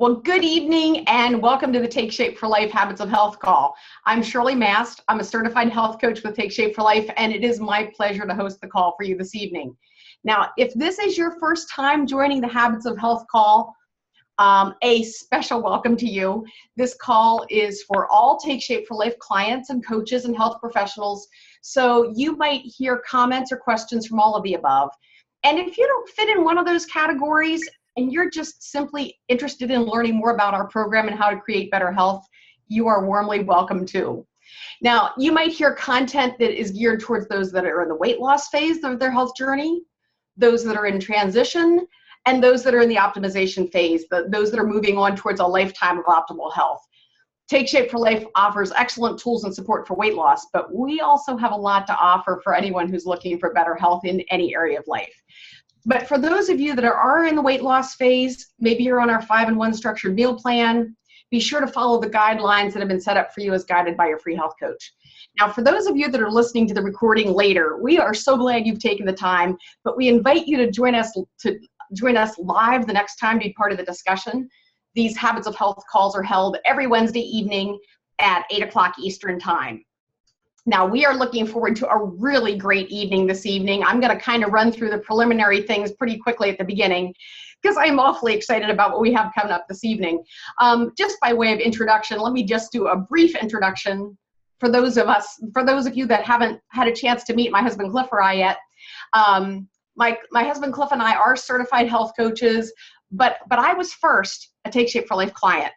Well, good evening and welcome to the Take Shape for Life Habits of Health call. I'm Shirley Mast. I'm a certified health coach with Take Shape for Life, and it is my pleasure to host the call for you this evening. Now, if this is your first time joining the Habits of Health call, a special welcome to you. This call is for all Take Shape for Life clients and coaches and health professionals, so you might hear comments or questions from all of the above. And if you don't fit in one of those categories, and you're just simply interested in learning more about our program and how to create better health, you are warmly welcome too. Now, you might hear content that is geared towards those that are in the weight loss phase of their health journey, those that are in transition, and those that are in the optimization phase, those that are moving on towards a lifetime of optimal health. Take Shape for Life offers excellent tools and support for weight loss, but we also have a lot to offer for anyone who's looking for better health in any area of life. But for those of you that are in the weight loss phase, maybe you're on our 5-in-1 structured meal plan, be sure to follow the guidelines that have been set up for you as guided by your free health coach. Now, for those of you that are listening to the recording later, we are so glad you've taken the time, but we invite you to join us live the next time to be part of the discussion. These Habits of Health calls are held every Wednesday evening at 8 o'clock Eastern Time. Now, we are looking forward to a really great evening this evening. I'm going to kind of run through the preliminary things pretty quickly at the beginning because I'm awfully excited about what we have coming up this evening. Just by way of introduction, let me just do a brief introduction for those of you that haven't had a chance to meet my husband Cliff or I yet. My husband Cliff and I are certified health coaches, but I was first a Take Shape for Life client.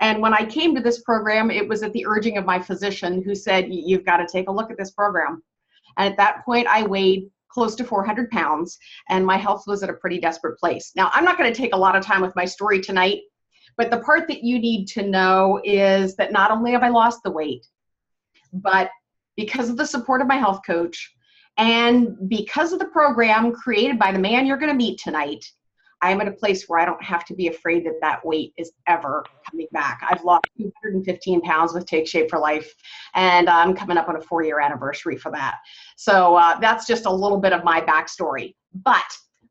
And when I came to this program, it was at the urging of my physician who said, you've got to take a look at this program. And at that point, I weighed close to 400 pounds and my health was at a pretty desperate place. Now, I'm not going to take a lot of time with my story tonight, but the part that you need to know is that not only have I lost the weight, but because of the support of my health coach and because of the program created by the man you're going to meet tonight, I am at a place where I don't have to be afraid that that weight is ever coming back. I've lost 215 pounds with Take Shape for Life, and I'm coming up on a 4-year anniversary for that. So that's just a little bit of my backstory. But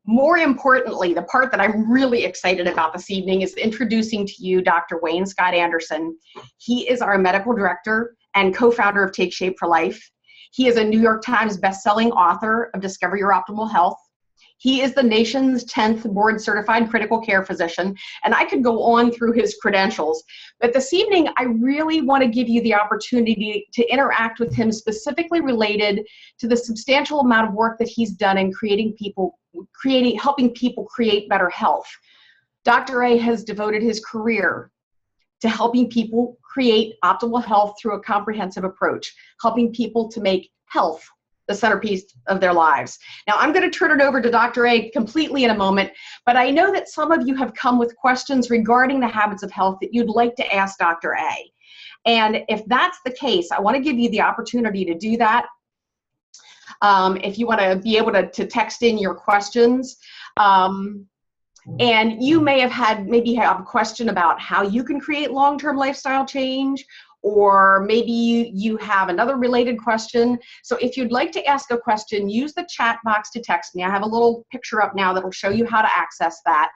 more importantly, the part that I'm really excited about this evening is introducing to you Dr. Scott Andersen. He is our medical director and co-founder of Take Shape for Life. He is a New York Times best-selling author of Discover Your Optimal Health. He is the nation's 10th board-certified critical care physician, and I could go on through his credentials. But this evening, I really want to give you the opportunity to interact with him specifically related to the substantial amount of work that he's done in helping people create better health. Dr. A has devoted his career to helping people create optimal health through a comprehensive approach, helping people to make health the centerpiece of their lives. Now, I'm going to turn it over to Dr. A completely in a moment, but I know that some of you have come with questions regarding the habits of health that you'd like to ask Dr. A. And if that's the case, I want to give you the opportunity to do that. If you want to be able to text in your questions. And you may have have a question about how you can create long-term lifestyle change, or maybe you have another related question. So if you'd like to ask a question, use the chat box to text me. I have a little picture up now that'll show you how to access that.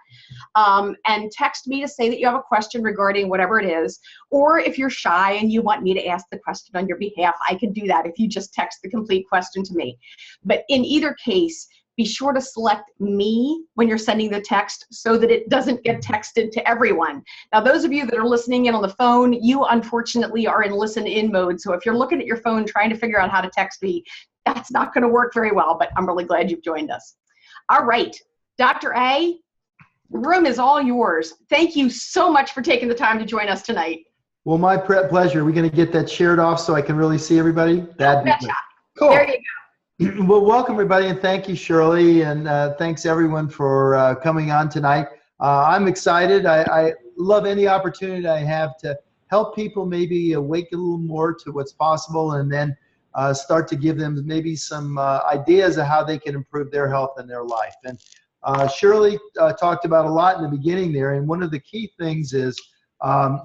And text me to say that you have a question regarding whatever it is. Or if you're shy and you want me to ask the question on your behalf, I can do that if you just text the complete question to me. But in either case, be sure to select me when you're sending the text so that it doesn't get texted to everyone. Now, those of you that are listening in on the phone, you unfortunately are in listen-in mode. So if you're looking at your phone trying to figure out how to text me, that's not going to work very well, but I'm really glad you've joined us. All right, Dr. A, the room is all yours. Thank you so much for taking the time to join us tonight. Well, my pleasure. We're going to get that shared off so I can really see everybody. That'd be great. Cool. There you go. Well, welcome everybody, and thank you, Shirley, and thanks everyone for coming on tonight. I'm excited. I love any opportunity I have to help people maybe awake a little more to what's possible, and then start to give them maybe some ideas of how they can improve their health and their life. And Shirley talked about a lot in the beginning there, and one of the key things is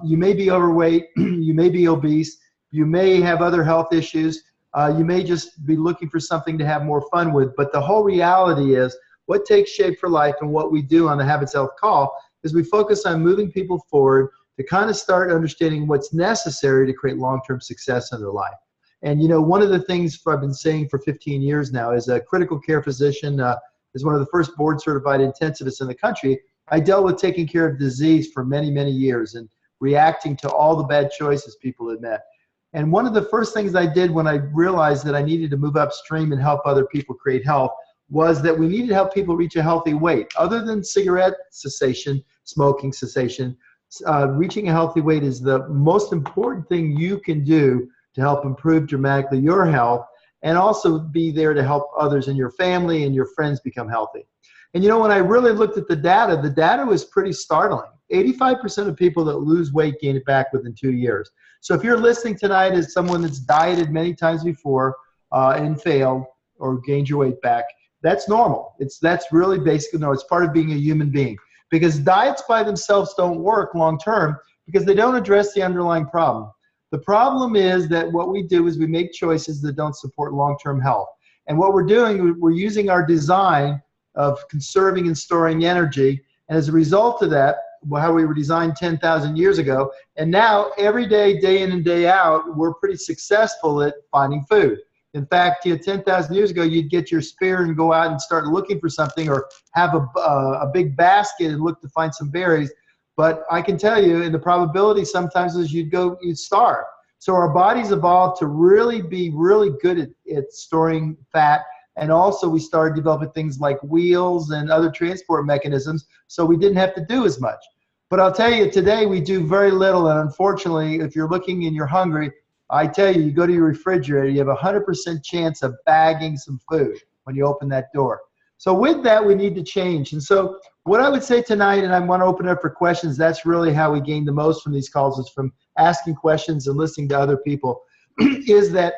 you may be overweight, you may be obese, you may have other health issues. You may just be looking for something to have more fun with, but the whole reality is what takes shape for life and what we do on the Habits Health Call is we focus on moving people forward to kind of start understanding what's necessary to create long-term success in their life. And one of the things I've been saying for 15 years now is a critical care physician, is one of the first board-certified intensivists in the country. I dealt with taking care of disease for many, many years and reacting to all the bad choices people had made. And one of the first things I did when I realized that I needed to move upstream and help other people create health was that we needed to help people reach a healthy weight. Other than cigarette cessation, smoking cessation, reaching a healthy weight is the most important thing you can do to help improve dramatically your health and also be there to help others in your family and your friends become healthy. And when I really looked at the data was pretty startling. 85% of people that lose weight gain it back within 2 years. So if you're listening tonight as someone that's dieted many times before and failed or gained your weight back, that's normal. That's really basic. No, it's part of being a human being. Because diets by themselves don't work long term because they don't address the underlying problem. The problem is that what we do is we make choices that don't support long-term health. And what we're doing, we're using our design of conserving and storing energy. And as a result of that, how we were designed 10,000 years ago, and now every day, day in and day out, we're pretty successful at finding food. In fact, 10,000 years ago, you'd get your spear and go out and start looking for something or have a big basket and look to find some berries. But I can tell you, and the probability sometimes is you'd starve. So our bodies evolved to really be really good at storing fat. And also we started developing things like wheels and other transport mechanisms, so we didn't have to do as much. But I'll tell you, today we do very little. And unfortunately, if you're looking and you're hungry, I tell you, you go to your refrigerator, you have a 100% chance of bagging some food when you open that door. So with that, we need to change. And so what I would say tonight, and I want to open it up for questions, that's really how we gain the most from these calls, is from asking questions and listening to other people, is that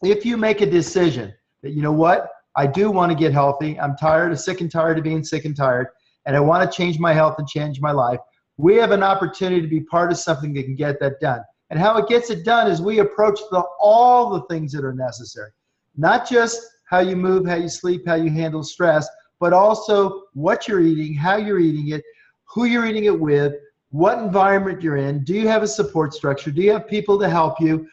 if you make a decision that, you know what, I do want to get healthy, I'm sick and tired of being sick and tired, and I want to change my health and change my life, we have an opportunity to be part of something that can get that done. And how it gets it done is we approach all the things that are necessary, not just how you move, how you sleep, how you handle stress, but also what you're eating, how you're eating it, who you're eating it with, what environment you're in. Do you have a support structure? Do you have people to help you?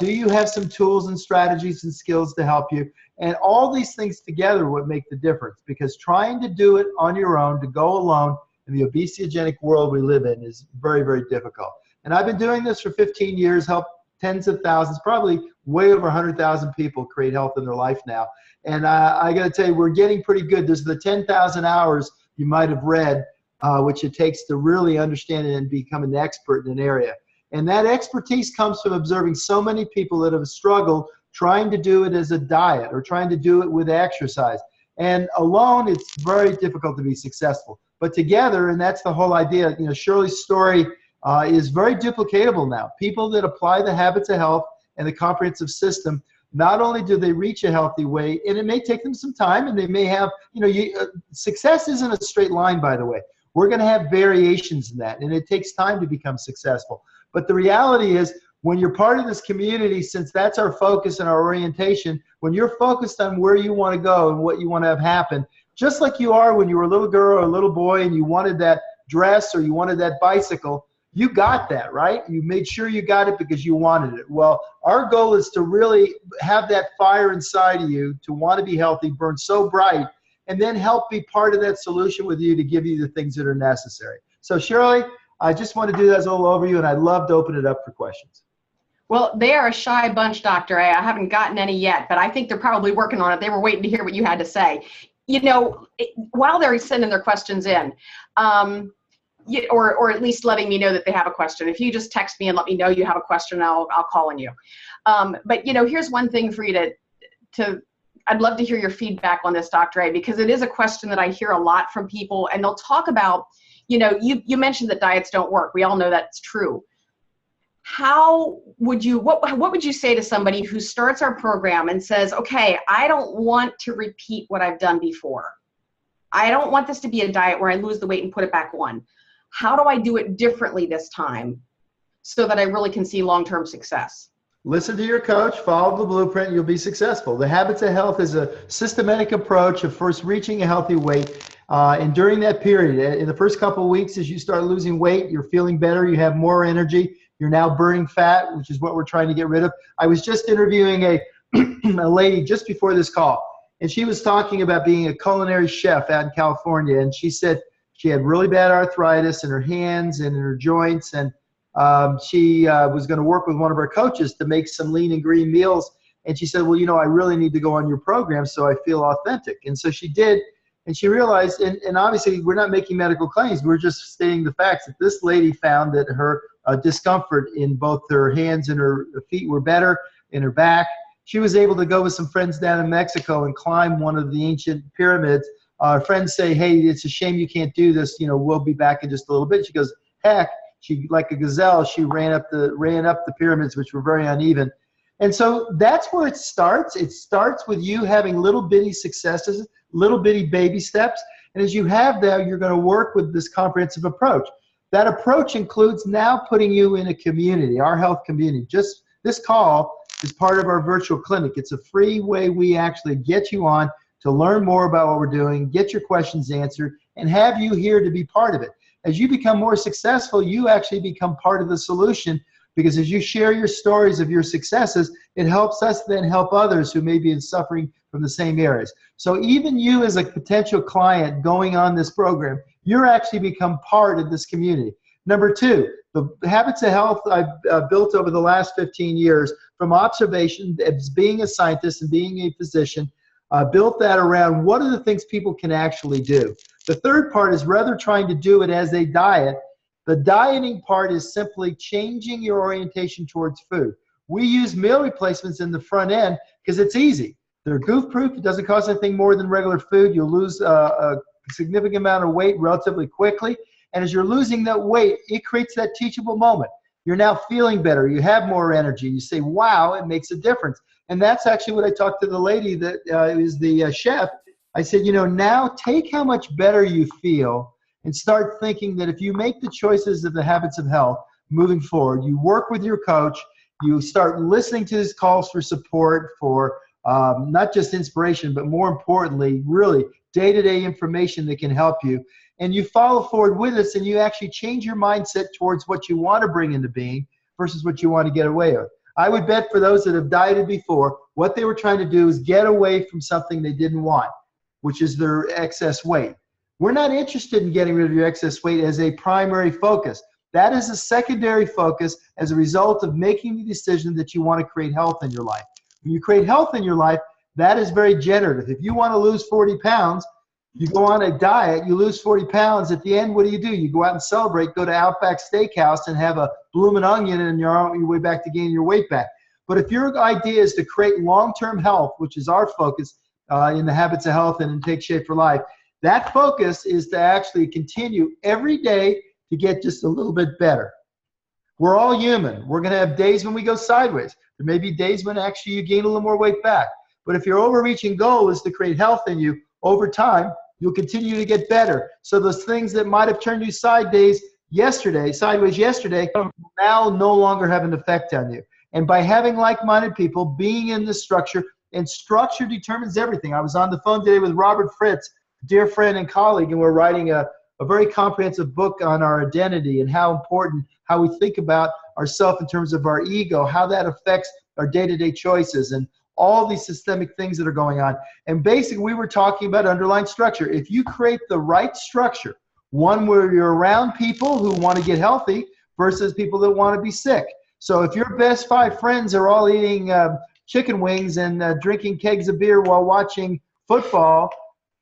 Do you have some tools and strategies and skills to help you? And all these things together would make the difference, because trying to do it on your own, to go alone in the obesogenic world we live in, is very, very difficult. And I've been doing this for 15 years, helped tens of thousands, probably way over 100,000 people create health in their life now. And I got to tell you, we're getting pretty good. There's the 10,000 hours you might have read, which it takes to really understand it and become an expert in an area. And that expertise comes from observing so many people that have struggled trying to do it as a diet or trying to do it with exercise. And alone, it's very difficult to be successful. But together, and that's the whole idea, Shirley's story is very duplicatable now. People that apply the habits of health and the comprehensive system, not only do they reach a healthy weight, and it may take them some time, and they may have, success isn't a straight line, by the way. We're going to have variations in that, and it takes time to become successful. But the reality is, when you're part of this community, since that's our focus and our orientation, when you're focused on where you want to go and what you want to have happen, just like you are when you were a little girl or a little boy and you wanted that dress or you wanted that bicycle, you got that, right? You made sure you got it because you wanted it. Well, our goal is to really have that fire inside of you to want to be healthy, burn so bright, and then help be part of that solution with you to give you the things that are necessary. So Shirley, I just want to do that as a little overview, and I'd love to open it up for questions. Well, they are a shy bunch, Dr. A. I haven't gotten any yet, but I think they're probably working on it. They were waiting to hear what you had to say. While they're sending their questions in, or at least letting me know that they have a question. If you just text me and let me know you have a question, I'll call on you. But here's one thing for you to I'd love to hear your feedback on this, Dr. A, because it is a question that I hear a lot from people, and they'll talk about, you mentioned that diets don't work. We all know that's true. How would you, what would you say to somebody who starts our program and says, okay, I don't want to repeat what I've done before. I don't want this to be a diet where I lose the weight and put it back on. How do I do it differently this time so that I really can see long-term success? Listen to your coach, follow the blueprint, you'll be successful. The Habits of Health is a systematic approach of first reaching a healthy weight. And during that period, in the first couple of weeks, as you start losing weight, you're feeling better, you have more energy, you're now burning fat, which is what we're trying to get rid of. I was just interviewing a lady just before this call, and she was talking about being a culinary chef out in California, and she said she had really bad arthritis in her hands and in her joints, and she was going to work with one of our coaches to make some lean and green meals. And she said, well, you know, I really need to go on your program so I feel authentic. And so she did. And she realized, and obviously we're not making medical claims, we're just stating the facts, that this lady found that her discomfort in both her hands and her feet were better, in her back. She was able to go with some friends down in Mexico and climb one of the ancient pyramids. Friends say, hey, it's a shame you can't do this. You know, we'll be back in just a little bit. She goes, heck. She, like a gazelle, she ran up the pyramids, which were very uneven. And so that's where it starts. It starts with you having little bitty successes, little bitty baby steps. And as you have that, you're going to work with this comprehensive approach. That approach includes now putting you in a community, our health community. Just this call is part of our virtual clinic. It's a free way we actually get you on to learn more about what we're doing, get your questions answered, and have you here to be part of it. As you become more successful, you actually become part of the solution, because as you share your stories of your successes, it helps us then help others who may be suffering from the same areas. So even you as a potential client going on this program, you're actually become part of this community. Number two, the Habits of Health I've built over the last 15 years from observation as being a scientist and being a physician, built that around what are the things people can actually do. The third part is rather trying to do it as a diet. The dieting part is simply changing your orientation towards food. We use meal replacements in the front end because it's easy. They're goof-proof. It doesn't cost anything more than regular food. You'll lose a significant amount of weight relatively quickly. And as you're losing that weight, it creates that teachable moment. You're now feeling better. You have more energy. You say, wow, it makes a difference. And that's actually what I talked to the lady that is the chef. I said, you know, now take how much better you feel and start thinking that if you make the choices of the Habits of Health moving forward, you work with your coach, you start listening to his calls for support, for not just inspiration, but more importantly, really day-to-day information that can help you. And you follow forward with us and you actually change your mindset towards what you want to bring into being versus what you want to get away with. I would bet for those that have dieted before, what they were trying to do is get away from something they didn't want, which is their excess weight. We're not interested in getting rid of your excess weight as a primary focus. That is a secondary focus as a result of making the decision that you want to create health in your life. When you create health in your life, that is very generative. If you want to lose 40 pounds, you go on a diet, you lose 40 pounds. At the end, what do? You go out and celebrate, go to Outback Steakhouse and have a bloomin' onion, and you're on your way back to gaining your weight back. But if your idea is to create long-term health, which is our focus in the Habits of Health and in Take Shape for Life, that focus is to actually continue every day to get just a little bit better. We're all human. We're going to have days when we go sideways. There may be days when actually you gain a little more weight back. But if your overreaching goal is to create health in you, over time, you'll continue to get better. So those things that might have turned you sideways yesterday, now no longer have an effect on you. And by having like-minded people, being in the structure, and structure determines everything. I was on the phone today with Robert Fritz, dear friend and colleague, and we're writing a very comprehensive book on our identity and how important, how we think about ourselves in terms of our ego, how that affects our day-to-day choices, and all these systemic things that are going on. And basically, we were talking about underlying structure. If you create the right structure, one where you're around people who want to get healthy versus people that want to be sick. So if your best 5 friends are all eating chicken wings and drinking kegs of beer while watching football,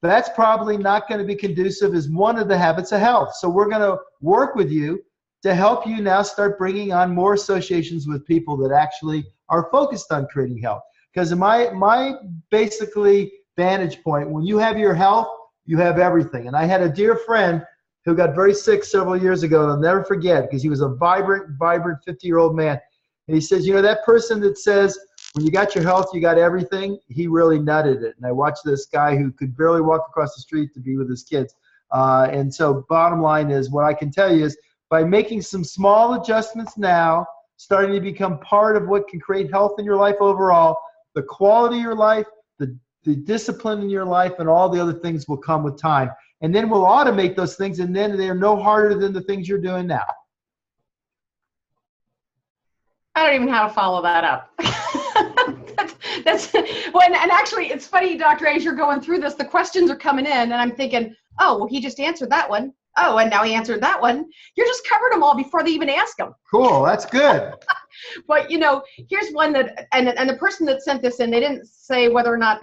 that's probably not going to be conducive as one of the Habits of Health. So we're going to work with you to help you now start bringing on more associations with people that actually are focused on creating health. Because in my basically vantage point, when you have your health, you have everything. And I had a dear friend who got very sick several years ago, and I'll never forget, because he was a vibrant 50-year-old man. And he says, you know, that person that says, when you got your health, you got everything, he really nutted it. And I watched this guy who could barely walk across the street to be with his kids. And so bottom line is, what I can tell you is, by making some small adjustments now, starting to become part of what can create health in your life overall, the quality of your life, the discipline in your life, and all the other things will come with time. And then we'll automate those things, and then they're no harder than the things you're doing now. I don't even know how to follow that up. that's when, and actually it's funny, Dr. A, as you're going through this, the questions are coming in and I'm thinking, oh, well, he just answered that one. Oh, and now he answered that one. You just covered them all before they even ask them. Cool, that's good. But here's one that, and the person that sent this in, they didn't say whether or not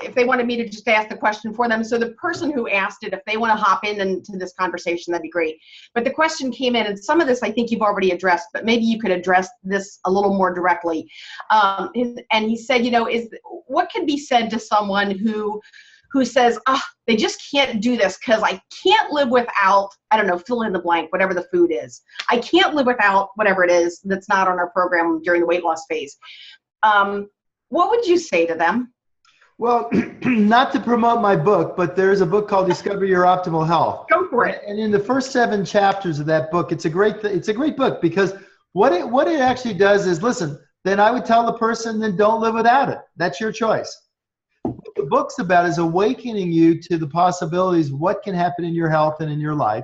if they wanted me to just ask the question for them. So the person who asked it, if they want to hop into this conversation, that'd be great. But the question came in, and some of this I think you've already addressed, but maybe you could address this a little more directly. And he said, what can be said to someone who says, they just can't do this because I can't live without, I don't know, fill in the blank, whatever the food is. I can't live without whatever it is that's not on our program during the weight loss phase. What would you say to them? Well, not to promote my book, but there's a book called Discover Your Optimal Health. Go for it. And in the first 7 chapters of that book, it's a great book, because what it actually does is, listen, then I would tell the person, then don't live without it. That's your choice. What the book's about is awakening you to the possibilities of what can happen in your health and in your life.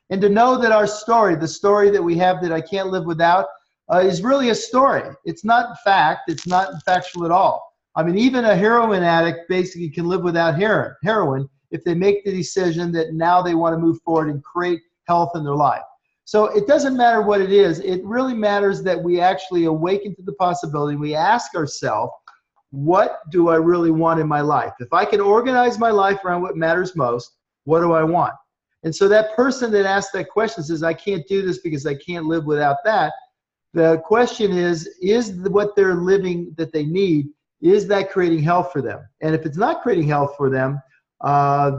And to know that our story, the story that we have that I can't live without, is really a story. It's not fact. It's not factual at all. I mean, even a heroin addict basically can live without heroin if they make the decision that now they want to move forward and create health in their life. So it doesn't matter what it is. It really matters that we actually awaken to the possibility. We ask ourselves, what do I really want in my life? If I can organize my life around what matters most, what do I want? And so that person that asked that question says, I can't do this because I can't live without that. The question is what they're living that they need, is that creating health for them? And if it's not creating health for them,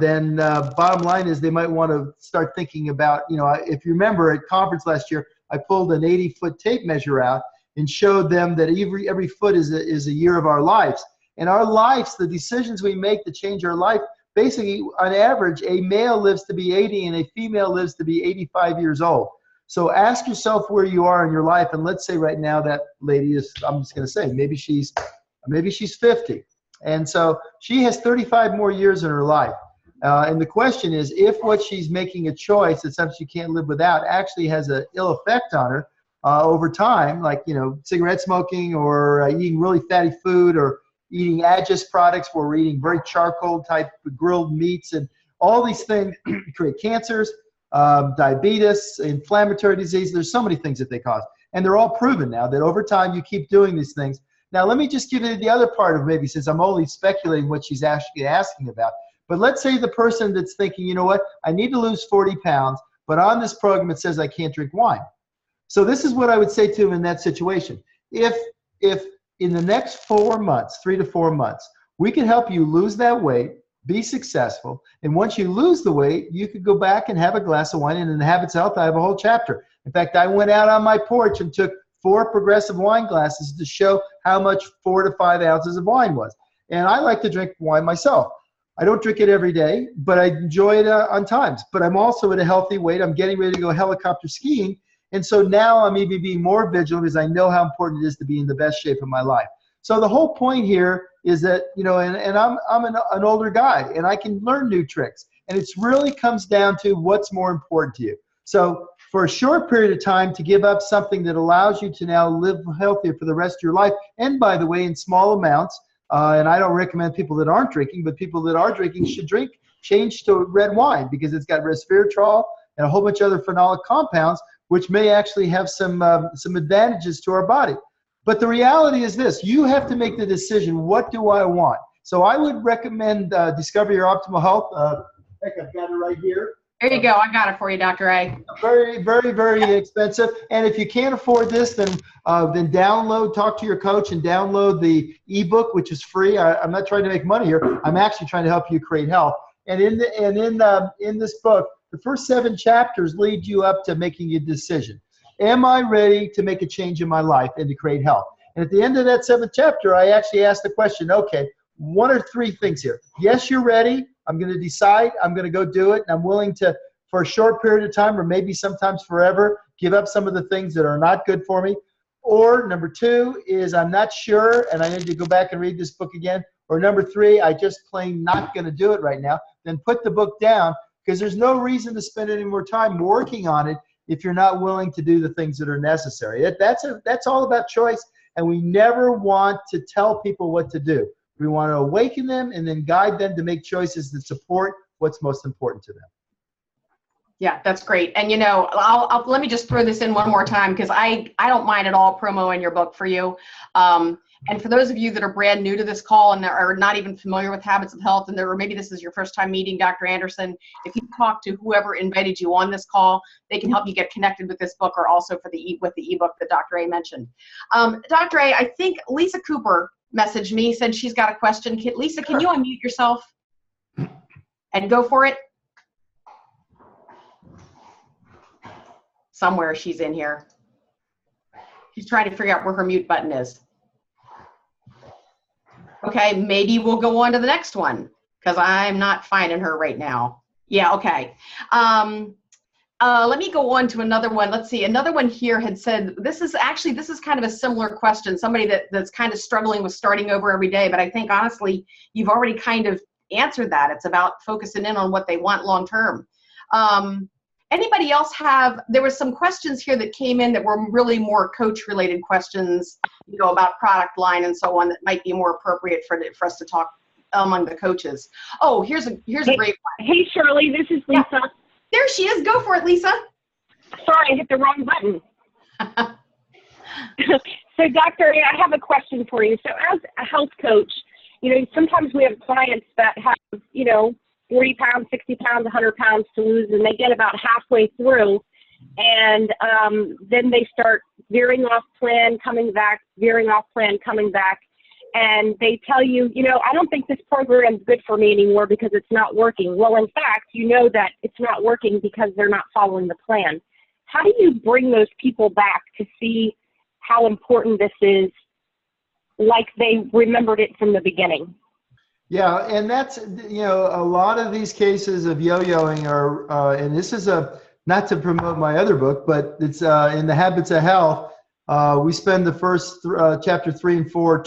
then bottom line is they might want to start thinking about, if you remember at conference last year, I pulled an 80-foot tape measure out and showed them that every foot is a year of our lives. And our lives, the decisions we make to change our life, basically on average, a male lives to be 80 and a female lives to be 85 years old. So ask yourself where you are in your life. And let's say right now that lady is, I'm just going to say, maybe she's 50. And so she has 35 more years in her life. And the question is, if what she's making a choice that something she can't live without actually has an ill effect on her over time, like, cigarette smoking or eating really fatty food or eating Aegis products where we're eating very charcoal type grilled meats, and all these things create cancers, diabetes, inflammatory disease. There's so many things that they cause. And they're all proven now that over time you keep doing these things. Now, let me just give you the other part of maybe, since I'm only speculating what she's actually asking about. But let's say the person that's thinking, you know what, I need to lose 40 pounds, but on this program it says I can't drink wine. So this is what I would say to him in that situation. If in the next 4 months, 3 to 4 months, we can help you lose that weight, be successful, and once you lose the weight, you could go back and have a glass of wine. And in the Habits of Health, I have a whole chapter. In fact, I went out on my porch and took 4 progressive wine glasses to show how much 4 to 5 ounces of wine was. And I like to drink wine myself. I don't drink it every day, but I enjoy it on times. But I'm also at a healthy weight. I'm getting ready to go helicopter skiing. And so now I'm even being more vigilant because I know how important it is to be in the best shape of my life. So the whole point here is that, and I'm an older guy and I can learn new tricks. And it really comes down to what's more important to you. So for a short period of time, to give up something that allows you to now live healthier for the rest of your life. And by the way, in small amounts, and I don't recommend people that aren't drinking, but people that are drinking should change to red wine because it's got resveratrol and a whole bunch of other phenolic compounds, which may actually have some advantages to our body. But the reality is this: you have to make the decision, what do I want? So I would recommend Discover Your Optimal Health. Heck, I've got it right here. There you go. I got it for you, Dr. A. Very, very, very expensive. And if you can't afford this, then talk to your coach and download the ebook, which is free. I'm not trying to make money here. I'm actually trying to help you create health. And in this book, the first 7 chapters lead you up to making a decision. Am I ready to make a change in my life and to create health? And at the end of that 7th chapter, I actually asked the question, okay, 1 or 3 things here. Yes, you're ready. I'm going to decide. I'm going to go do it. And I'm willing to, for a short period of time or maybe sometimes forever, give up some of the things that are not good for me. Or number 2 is I'm not sure and I need to go back and read this book again. Or number 3, I just plain not going to do it right now. Then put the book down, because there's no reason to spend any more time working on it if you're not willing to do the things that are necessary. That's all about choice, and we never want to tell people what to do. We want to awaken them and then guide them to make choices that support what's most important to them. Yeah, that's great. And, you know, let me just throw this in one more time, because I don't mind at all promoing your book for you. And for those of you that are brand new to this call and are not even familiar with Habits of Health, or maybe this is your first time meeting Dr. Andersen, if you talk to whoever invited you on this call, they can help you get connected with this book, or also for with the ebook that Dr. A mentioned. Dr. A, I think Lisa Cooper messaged me, said she's got a question. Lisa, can you unmute yourself and go for it? Somewhere she's in here. She's trying to figure out where her mute button is. Okay, maybe we'll go on to the next one, because I'm not finding her right now. Yeah, okay. Let me go on to another one. Let's see, another one here had said, this is kind of a similar question, somebody that's kind of struggling with starting over every day, but I think honestly, you've already kind of answered that. It's about focusing in on what they want long term. Anybody else there was some questions here that came in that were really more coach related questions, you know, about product line and so on, that might be more appropriate for us to talk among the coaches. Oh, here's a great one. Hey, Shirley, this is Lisa. Yeah. There she is. Go for it, Lisa. Sorry, I hit the wrong button. So, Dr. A, I have a question for you. So as a health coach, you know, sometimes we have clients that have, you know, 40 pounds, 60 pounds, 100 pounds to lose, and they get about halfway through, and then they start veering off plan, coming back, veering off plan, coming back, and they tell you, you know, I don't think this program is good for me anymore because it's not working. Well, in fact, you know that it's not working because they're not following the plan. How do you bring those people back to see how important this is, like they remembered it from the beginning? Yeah, and that's, you know, a lot of these cases of yo-yoing are, and this is not to promote my other book, but it's in the Habits of Health. We spend the first chapter 3 and 4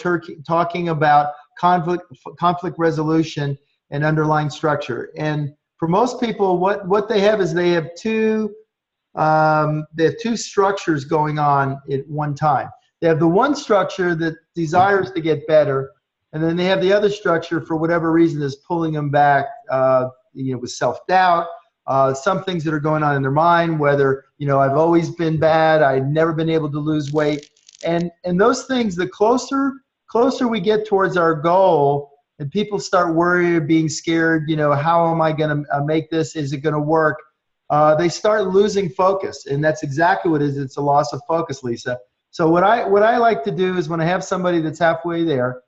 talking about conflict resolution and underlying structure. And for most people, what they have is they have two structures going on at one time. They have the one structure that desires to get better, and then they have the other structure, for whatever reason, is pulling them back, you know, with self-doubt, some things that are going on in their mind, whether, you know, I've always been bad, I've never been able to lose weight. And those things, the closer we get towards our goal, and people start worrying, being scared, you know, how am I going to make this? Is it going to work? They start losing focus, and that's exactly what it is. It's a loss of focus, Lisa. So what I like to do is, when I have somebody that's halfway there,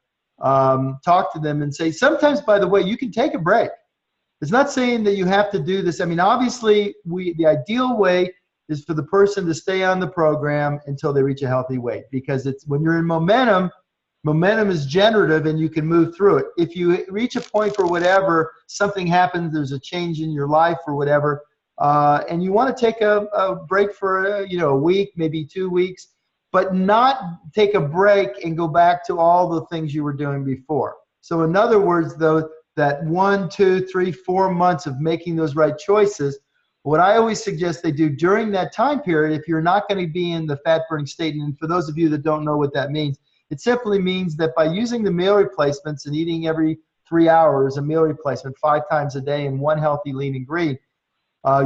talk to them and say, sometimes, by the way, you can take a break. It's not saying that you have to do this. I mean, obviously, the ideal way is for the person to stay on the program until they reach a healthy weight, because it's when you're in momentum is generative and you can move through it. If you reach a point for whatever, something happens, there's a change in your life or whatever, and you want to take a break for you know, a week, maybe 2 weeks, but not take a break and go back to all the things you were doing before. So in other words, though, that 1, 2, 3, 4 months of making those right choices, what I always suggest they do during that time period, if you're not going to be in the fat burning state, and for those of you that don't know what that means, it simply means that by using the meal replacements and eating every 3 hours a meal replacement 5 times a day and 1 healthy lean and green,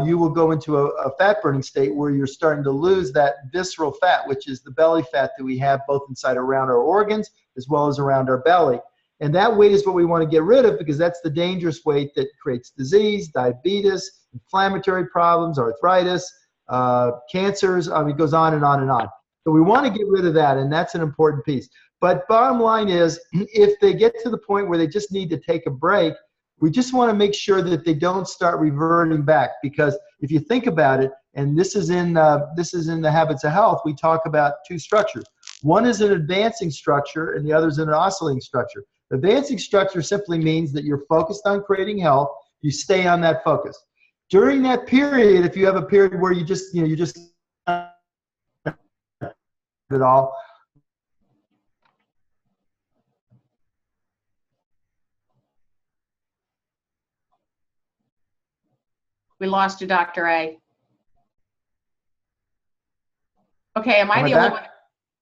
you will go into a fat burning state where you're starting to lose that visceral fat, which is the belly fat that we have both inside around our organs as well as around our belly. And that weight is what we want to get rid of, because that's the dangerous weight that creates disease, diabetes, inflammatory problems, arthritis, cancers. I mean, it goes on and on and on. So we want to get rid of that, and that's an important piece. But bottom line is, if they get to the point where they just need to take a break, we just want to make sure that they don't start reverting back, because if you think about it, and this is in the Habits of Health, we talk about 2 structures. One is an advancing structure, and the other is an oscillating structure. The advancing structure simply means that you're focused on creating health. You stay on that focus. During that period, if you have a period where you just it all. We lost you, Dr. A. Okay, am I the only one?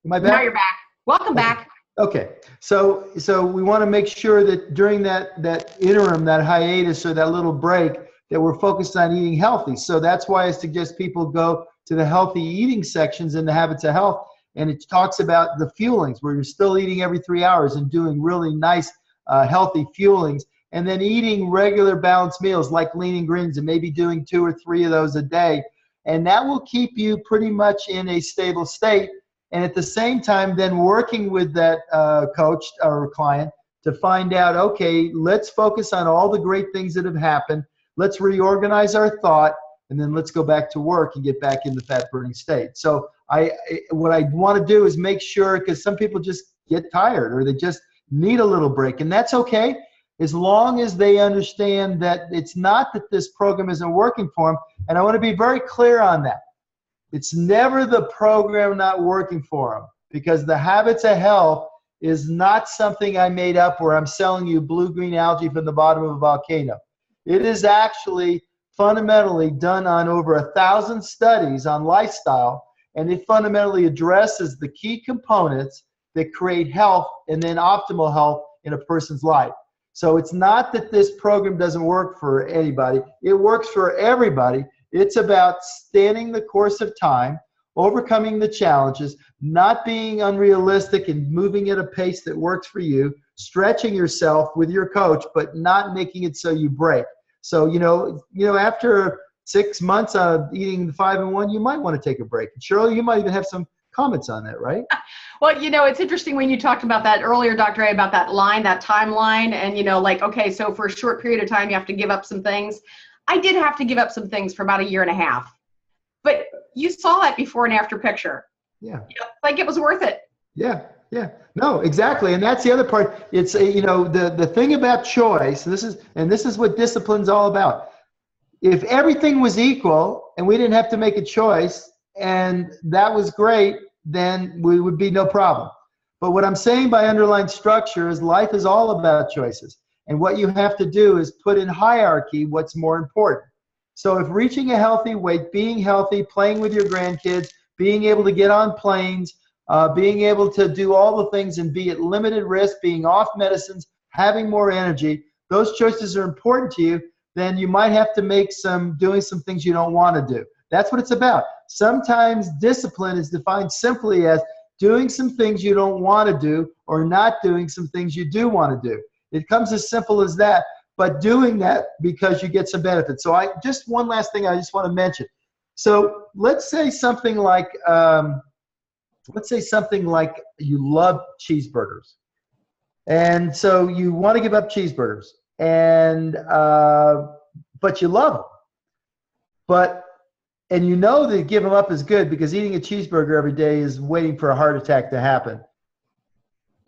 Am I back? Now you're back. Welcome back. Okay, so we want to make sure that during that interim, that hiatus or that little break, that we're focused on eating healthy. So that's why I suggest people go to the healthy eating sections in the Habits of Health, and it talks about the fuelings, where you're still eating every 3 hours and doing really nice, healthy fuelings, and then eating regular balanced meals like lean and greens, and maybe doing 2 or 3 of those a day. And that will keep you pretty much in a stable state. And at the same time, then working with that coach or client to find out, okay, let's focus on all the great things that have happened. Let's reorganize our thought, and then let's go back to work and get back in the fat burning state. So what I want to do is make sure, because some people just get tired or they just need a little break, and that's okay, as long as they understand that it's not that this program isn't working for them. And I want to be very clear on that. It's never the program not working for them, because the Habits of Health is not something I made up where I'm selling you blue-green algae from the bottom of a volcano. It is actually fundamentally done on over 1,000 studies on lifestyle, and it fundamentally addresses the key components that create health and then optimal health in a person's life. So it's not that this program doesn't work for anybody. It works for everybody. It's about standing the course of time, overcoming the challenges, not being unrealistic and moving at a pace that works for you, stretching yourself with your coach, but not making it so you break. So, after 6 months of eating the 5 and 1, you might want to take a break. And Shirley, you might even have some comments on that, right? Well, it's interesting when you talked about that earlier, Dr. A, about that line, that timeline, and, okay, so for a short period of time, you have to give up some things. I did have to give up some things for about 1.5 years, but you saw that before and after picture. Yeah. Like it was worth it. Yeah. Yeah. No, exactly. And that's the other part. It's, the thing about choice, this is what discipline's all about. If everything was equal and we didn't have to make a choice and that was great, then we would be no problem. But what I'm saying by underlying structure is life is all about choices. And what you have to do is put in hierarchy what's more important. So if reaching a healthy weight, being healthy, playing with your grandkids, being able to get on planes, being able to do all the things and be at limited risk, being off medicines, having more energy, those choices are important to you, then you might have to make doing some things you don't want to do. That's what it's about. Sometimes discipline is defined simply as doing some things you don't want to do or not doing some things you do want to do. It comes as simple as that, but doing that because you get some benefits. So one last thing I just want to mention. So let's say something like you love cheeseburgers. And so you want to give up cheeseburgers, but you love them. And you know that give them up is good because eating a cheeseburger every day is waiting for a heart attack to happen.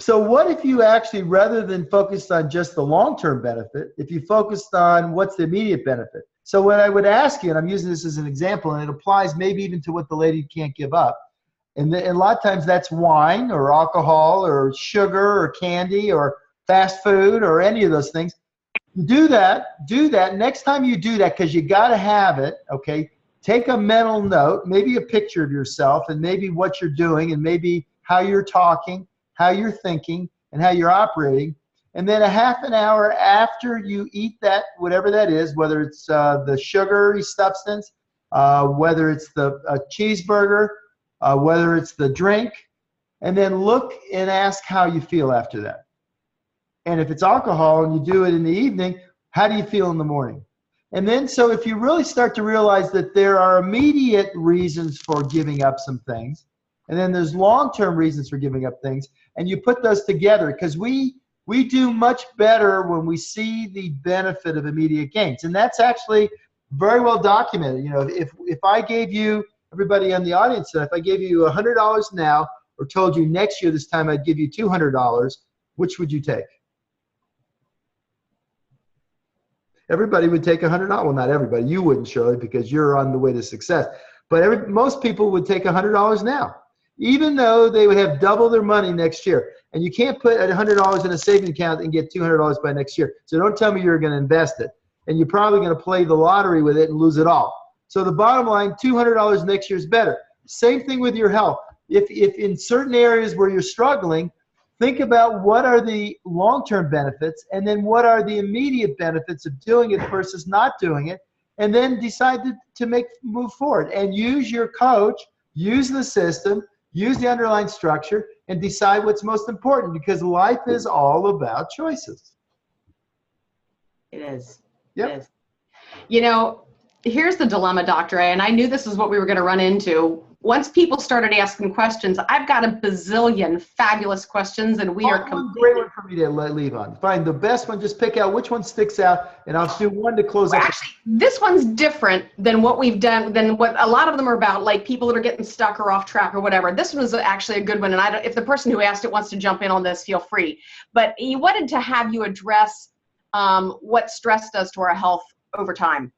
So what if you actually, rather than focused on just the long-term benefit, if you focused on what's the immediate benefit? So what I would ask you, and I'm using this as an example, and it applies maybe even to what the lady can't give up. And a lot of times that's wine or alcohol or sugar or candy or fast food or any of those things. Do that. Next time you do that, because you got to have it, okay, take a mental note, maybe a picture of yourself and maybe what you're doing and maybe how you're talking, how you're thinking, and how you're operating. And then a half an hour after you eat that, whatever that is, whether it's the sugary substance, whether it's the cheeseburger, whether it's the drink, and then look and ask how you feel after that. And if it's alcohol and you do it in the evening, how do you feel in the morning? And then, so if you really start to realize that there are immediate reasons for giving up some things, and then there's long-term reasons for giving up things, and you put those together, because we do much better when we see the benefit of immediate gains. And that's actually very well documented. If I gave you, everybody on the audience, if I gave you $100 now, or told you next year this time I'd give you $200, which would you take? Everybody would take $100. Well, not everybody. You wouldn't, Shirley, because you're on the way to success. But most people would take $100 now. even though they would have double their money next year. And you can't put $100 in a savings account and get $200 by next year. So don't tell me you're going to invest it. And you're probably going to play the lottery with it and lose it all. So the bottom line, $200 next year is better. Same thing with your health. If in certain areas where you're struggling, think about what are the long-term benefits and then what are the immediate benefits of doing it versus not doing it, and then decide to move forward and use your coach, use the system, use the underlying structure, and decide what's most important, because life is all about choices. It is. Yep. It is. You know, here's the dilemma, Dr. A, and I knew this is what we were going to run into. Once people started asking questions, I've got a bazillion fabulous questions, and we are one great one for me to leave on. Find the best one, just pick out which one sticks out, and I'll do one to close up. Actually, this one's different than what we've done, than what a lot of them are about, like people that are getting stuck or off track or whatever. This one was actually a good one, and if the person who asked it wants to jump in on this, feel free. But he wanted to have you address what stress does to our health over time.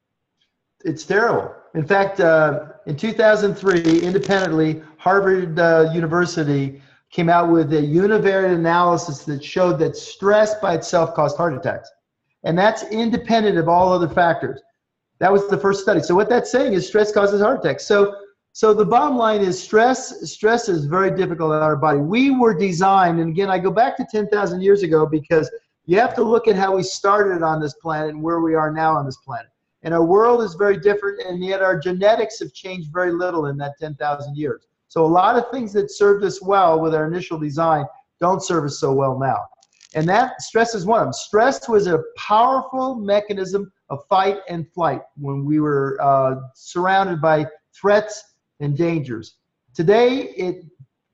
It's terrible. In fact, in 2003, independently, Harvard University came out with a univariate analysis that showed that stress by itself caused heart attacks. And that's independent of all other factors. That was the first study. So what that's saying is stress causes heart attacks. So the bottom line is stress is very difficult on our body. We were designed, and again, I go back to 10,000 years ago, because you have to look at how we started on this planet and where we are now on this planet. And our world is very different, and yet our genetics have changed very little in that 10,000 years. So a lot of things that served us well with our initial design don't serve us so well now. And that stress is one of them. Stress was a powerful mechanism of fight and flight when we were surrounded by threats and dangers. Today,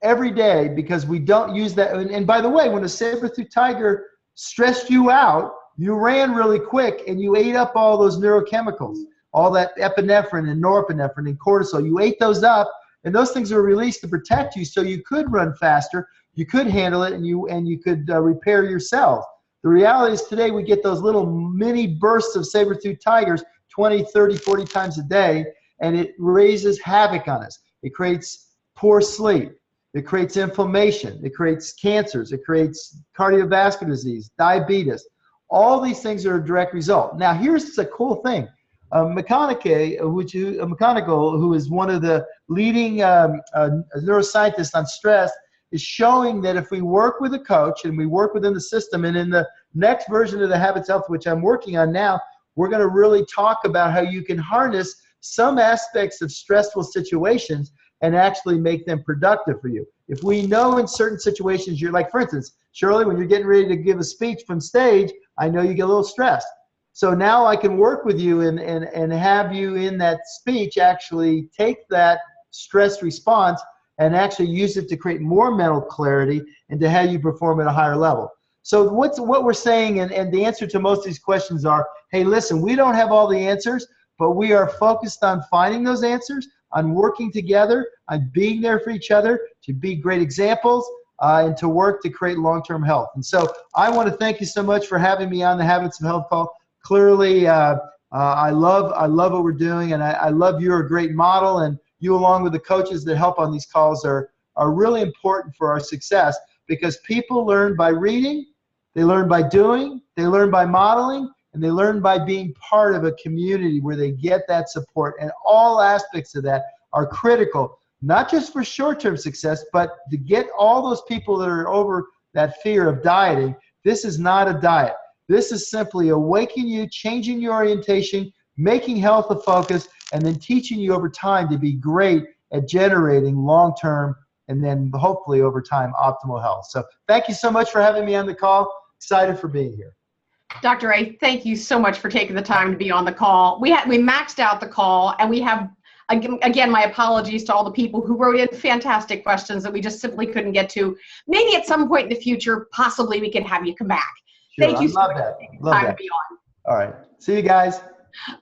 every day, because we don't use that. And by the way, when a saber-toothed tiger stressed you out, you ran really quick and you ate up all those neurochemicals, all that epinephrine and norepinephrine and cortisol. You ate those up, and those things were released to protect you so you could run faster, you could handle it, and you could repair your cells. The reality is today we get those little mini bursts of saber-toothed tigers 20, 30, 40 times a day, and it raises havoc on us. It creates poor sleep. It creates inflammation. It creates cancers. It creates cardiovascular disease, diabetes. All these things are a direct result. Now, here's the cool thing. McConaughey, who is one of the leading neuroscientists on stress, is showing that if we work with a coach and we work within the system, and in the next version of the Habits Health, which I'm working on now, we're going to really talk about how you can harness some aspects of stressful situations and actually make them productive for you. If we know in certain situations, you're like, for instance, Shirley, when you're getting ready to give a speech from stage, I know you get a little stressed. So now I can work with you and have you in that speech actually take that stress response and actually use it to create more mental clarity and to have you perform at a higher level. So what we're saying, and the answer to most of these questions are, hey, listen, we don't have all the answers, but we are focused on finding those answers, on working together, on being there for each other, to be great examples, and to work to create long-term health. And so I want to thank you so much for having me on the Habits of Health call. Clearly, I love what we're doing, and I love you're a great model, and you, along with the coaches that help on these calls, are really important for our success, because people learn by reading, they learn by doing, they learn by modeling, and they learn by being part of a community where they get that support. And all aspects of that are critical, not just for short-term success, but to get all those people that are over that fear of dieting. This is not a diet. This is simply awakening you, changing your orientation, making health a focus, and then teaching you over time to be great at generating long-term and then hopefully over time optimal health. So thank you so much for having me on the call. Excited for being here. Dr. A, thank you so much for taking the time to be on the call. We maxed out the call, and we have, again, my apologies to all the people who wrote in fantastic questions that we just simply couldn't get to. Maybe at some point in the future, possibly we can have you come back. Sure, Thank you so much for for taking the time to be on. All right. See you guys.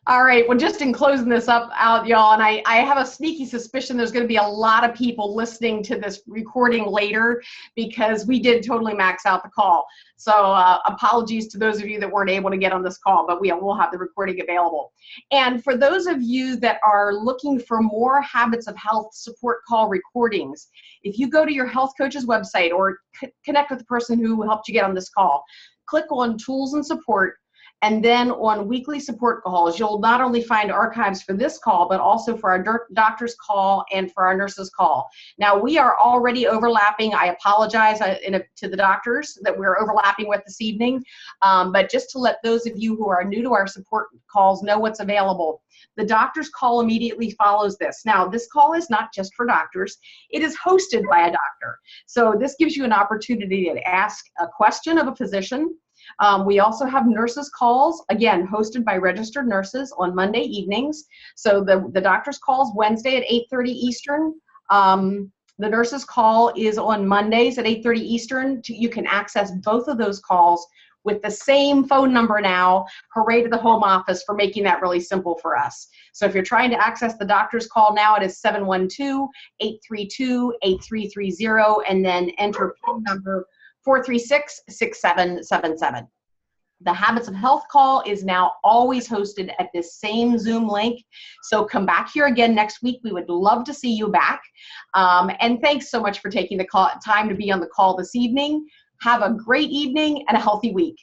All right. Well, just in closing this up out, y'all, and I have a sneaky suspicion there's going to be a lot of people listening to this recording later because we did totally max out the call. So apologies to those of you that weren't able to get on this call, but we'll have the recording available. And for those of you that are looking for more Habits of Health support call recordings, if you go to your health coach's website or connect with the person who helped you get on this call, click on Tools and Support. And then on weekly support calls, you'll not only find archives for this call, but also for our doctor's call and for our nurse's call. Now, we are already overlapping. I apologize to the doctors that we're overlapping with this evening. But just to let those of you who are new to our support calls know what's available. The doctor's call immediately follows this. Now, this call is not just for doctors. It is hosted by a doctor. So this gives you an opportunity to ask a question of a physician. We also have nurses' calls, again, hosted by registered nurses on Monday evenings. So the doctor's call is Wednesday at 8:30 Eastern. The nurses' call is on Mondays at 8:30 Eastern. You can access both of those calls with the same phone number now. Hooray to the home office for making that really simple for us. So if you're trying to access the doctor's call now, it is 712-832-8330, and then enter phone number 436-6777. The Habits of Health call is now always hosted at this same Zoom link. So come back here again next week. We would love to see you back. And thanks so much for taking the time to be on the call this evening. Have a great evening and a healthy week.